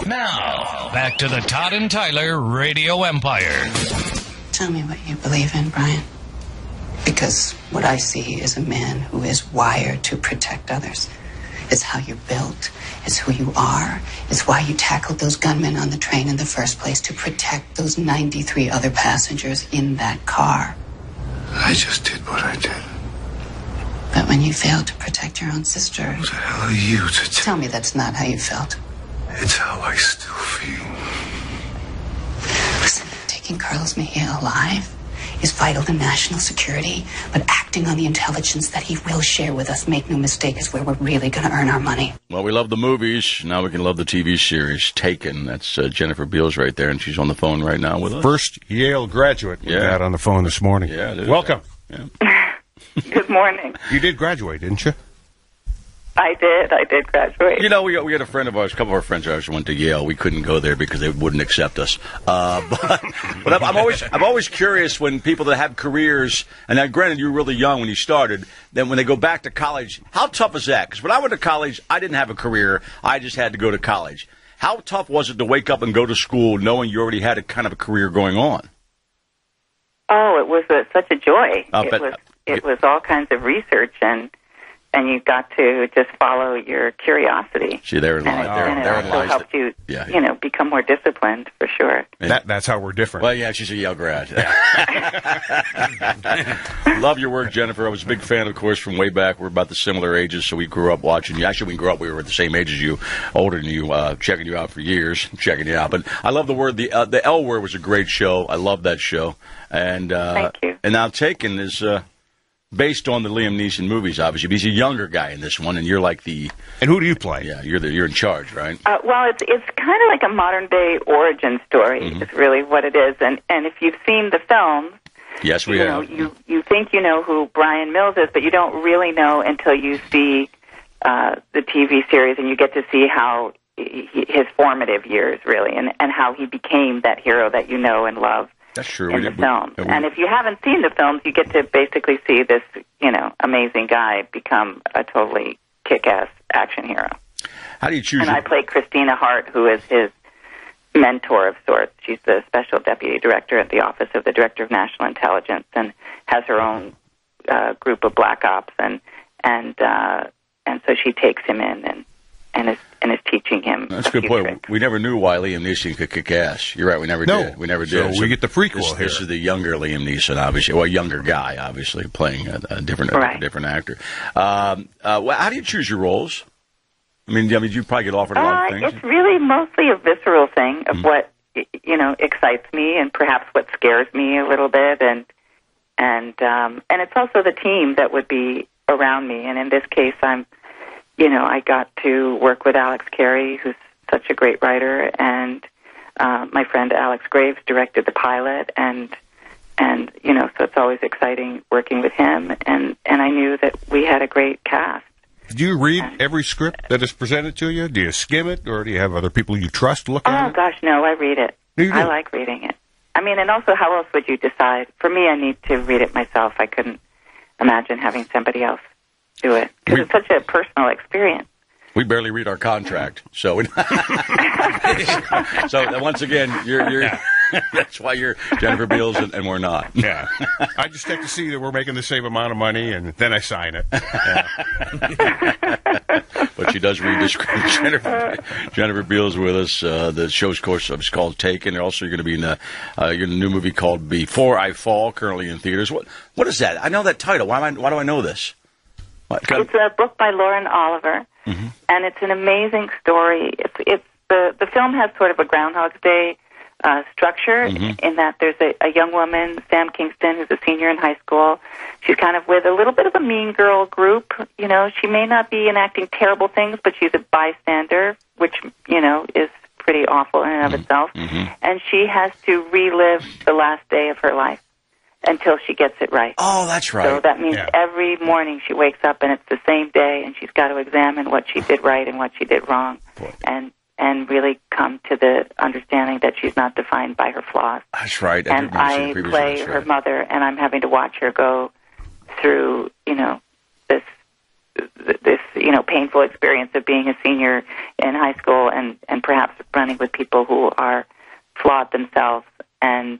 Now, back to the Todd and Tyler Radio Empire. Tell me what you believe in, Brian. Because what I see is a man who is wired to protect others. It's how you're built. It's who you are. It's why you tackled those gunmen on the train in the first place, to protect those 93 other passengers in that car. I just did what I did. But when you failed to protect your own sister... Who the hell are you to tell me that's not how you felt? It's how I still feel. Listen, taking Carlos Mejia alive is vital to national security, but acting on the intelligence that he will share with us, make no mistake, is where we're really going to earn our money. Well, we love the movies. Now we can love the TV series, Taken. That's Jennifer Beals right there, and she's on the phone right now with us. First Yale graduate we got on the phone this morning. Yeah, welcome. Yeah. Good morning. You did graduate, didn't you? I did graduate. You know, we had a friend of ours, a couple of our friends of ours went to Yale. We couldn't go there because they wouldn't accept us. But I'm always curious when people that have careers, and now granted you were really young when you started, then when they go back to college, how tough is that? Because when I went to college, I didn't have a career. I just had to go to college. How tough was it to wake up and go to school knowing you already had a kind of a career going on? Oh, it was such a joy. It was all kinds of research, and you got to just follow your curiosity. See, therein lies. And it also helped you, become more disciplined, for sure. That's how we're different. Well, yeah, she's a Yale grad. Love your work, Jennifer. I was a big fan, of course, from way back. We're about the similar ages, so we grew up watching you. Actually, we grew up. We were at the same age as you, older than you, checking you out for years, checking you out. But I love the word. The L Word was a great show. I love that show. And thank you. And now Taken is... based on the Liam Neeson movies, obviously. But he's a younger guy in this one, and you're like the... And who do you play? Yeah, you're in charge, right? Well, it's kind of like a modern-day origin story, is really what it is. And if you've seen the film... Yes, we have. You think you know who Brian Mills is, but you don't really know until you see the TV series, and you get to see how his formative years, really, and how he became that hero that you know and love. That's true. In the film. And if you haven't seen the films, you get to basically see this, amazing guy become a totally kick-ass action hero. How do you choose? And I play Christina Hart, who is his mentor of sorts. She's the special deputy director at the Office of the Director of National Intelligence, and has her own group of black ops, and so she takes him in and is teaching him. That's a good point. Tricks. We never knew why Liam Neeson could kick ass. You're right. We never did. We never did. So we get the prequel here. This is the younger Liam Neeson, obviously. Well, younger guy, obviously, playing a different actor. How do you choose your roles? I mean, you probably get offered a lot of things. It's really mostly a visceral thing of what excites me, and perhaps what scares me a little bit, and it's also the team that would be around me. And in this case, I got to work with Alex Carey, who's such a great writer, and my friend Alex Graves directed the pilot, and so it's always exciting working with him, and I knew that we had a great cast. Do you read every script that is presented to you? Do you skim it, or do you have other people you trust look at it? Oh, gosh, no, I read it. I like reading it. I mean, and also, how else would you decide? For me, I need to read it myself. I couldn't imagine having somebody else do it, because it's such a personal experience. We barely read our contract, so so once again, you're that's why you're Jennifer Beals and we're not. Yeah, I just have to see that we're making the same amount of money, and then I sign it. Yeah. But she does read the script. Jennifer Beals with us. The show's course is called Taken. Also, you're going to be in a new movie called Before I Fall, currently in theaters. What is that? I know that title. Why do I know this? It's a book by Lauren Oliver, and it's an amazing story. It's the film has sort of a Groundhog's Day structure in that there's a young woman, Sam Kingston, who's a senior in high school. She's kind of with a little bit of a mean girl group. She may not be enacting terrible things, but she's a bystander, which, is pretty awful in and of itself. And she has to relive the last day of her life until she gets it right. Oh, that's right. So that means every morning she wakes up and it's the same day, and she's got to examine what she did right and what she did wrong, and really come to the understanding that she's not defined by her flaws. That's right. And I play her mother, and I'm having to watch her go through, this painful experience of being a senior in high school, and perhaps running with people who are flawed themselves, and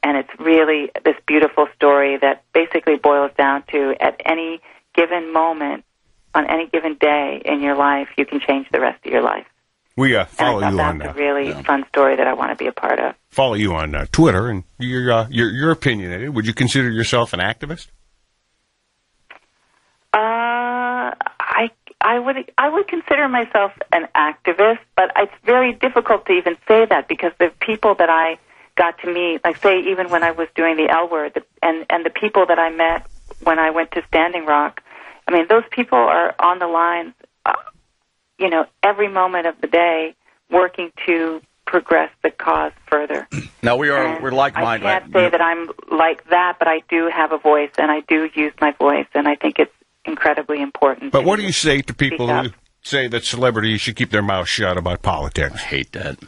it's really this beautiful story that basically boils down to at any given moment, on any given day in your life, you can change the rest of your life. We follow and you on that's a really fun story that I want to be a part of. Follow you on Twitter, and you're opinionated. Would you consider yourself an activist? I would consider myself an activist, but it's very difficult to even say that because the people that I got to meet, like say even when I was doing the L Word, and the people that I met when I went to Standing Rock, I mean, those people are on the lines, every moment of the day working to progress the cause further. Now we're like-minded. I can't say that I'm like that, but I do have a voice, and I do use my voice, and I think it's incredibly important. But what do you say to people who say that celebrities should keep their mouth shut about politics? I hate that.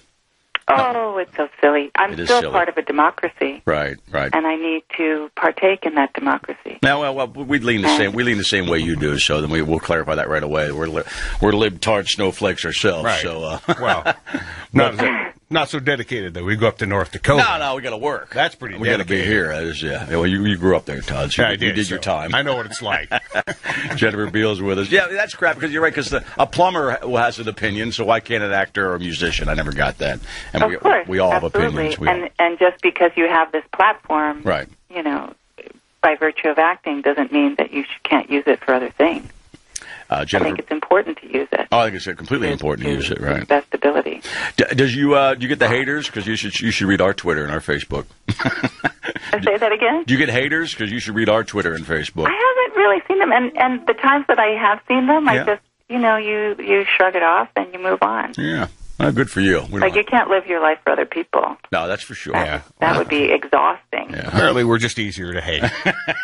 Oh, it's so silly. I'm still part of a democracy. Right. And I need to partake in that democracy. Now, well, we lean the same way you do, so then we'll clarify that right away. We're libtard snowflakes ourselves. Right. So, well, not so dedicated that we go up to North Dakota. No, we got to work. That's pretty We got to be here. That is, yeah. Well, you grew up there, Todd. So I did. You did your time. I know what it's like. Jennifer Beals with us. Yeah, that's crap because you're right. Because a plumber has an opinion, so why can't an actor or a musician? I never got that. And of course, we all have absolutely. opinions. And just because you have this platform, right? By virtue of acting, doesn't mean that you can't use it for other things. Jennifer, I think it's important to use it. Oh, I think it's completely important to use it, right? Best ability. Do you get the haters? Because you should read our Twitter and our Facebook. Say that again? Do you get haters? Because you should read our Twitter and Facebook. I haven't really seen them, and the times that I have seen them, I just you shrug it off and you move on. Yeah. Good for you. You can't live your life for other people. No, that's for sure. That would be exhausting. Yeah. Apparently, we're just easier to hate.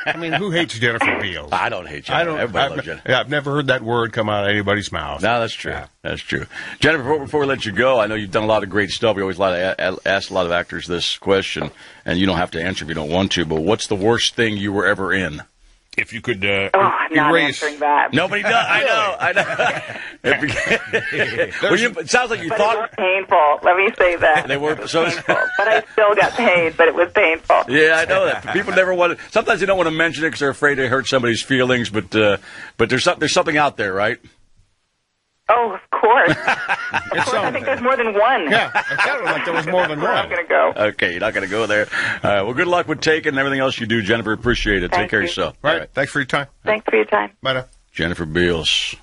I mean, who hates Jennifer Beals? I don't hate Jennifer. Everybody loves Jennifer. I've never heard that word come out of anybody's mouth. No, that's true. Yeah. That's true. Jennifer, before we let you go, I know you've done a lot of great stuff. We always ask a lot of actors this question, and you don't have to answer if you don't want to, but what's the worst thing you were ever in? If you could I'm not answering that. Nobody does. I know. It sounds like you thought. It was painful. Let me say that. They were so painful, but I still got paid. But it was painful. Yeah, I know that. People never want to. Sometimes they don't want to mention it because they're afraid to hurt somebody's feelings. But there's something out there, right? Oh, of course. I think there's more than one. Yeah, it sounded like there was more than one. I'm going to go. Okay, you're not going to go there. All right, well, good luck with taking and everything else you do, Jennifer. Appreciate it. Take care of yourself. All right, thanks for your time. Thanks for your time. Bye now. Jennifer Beals.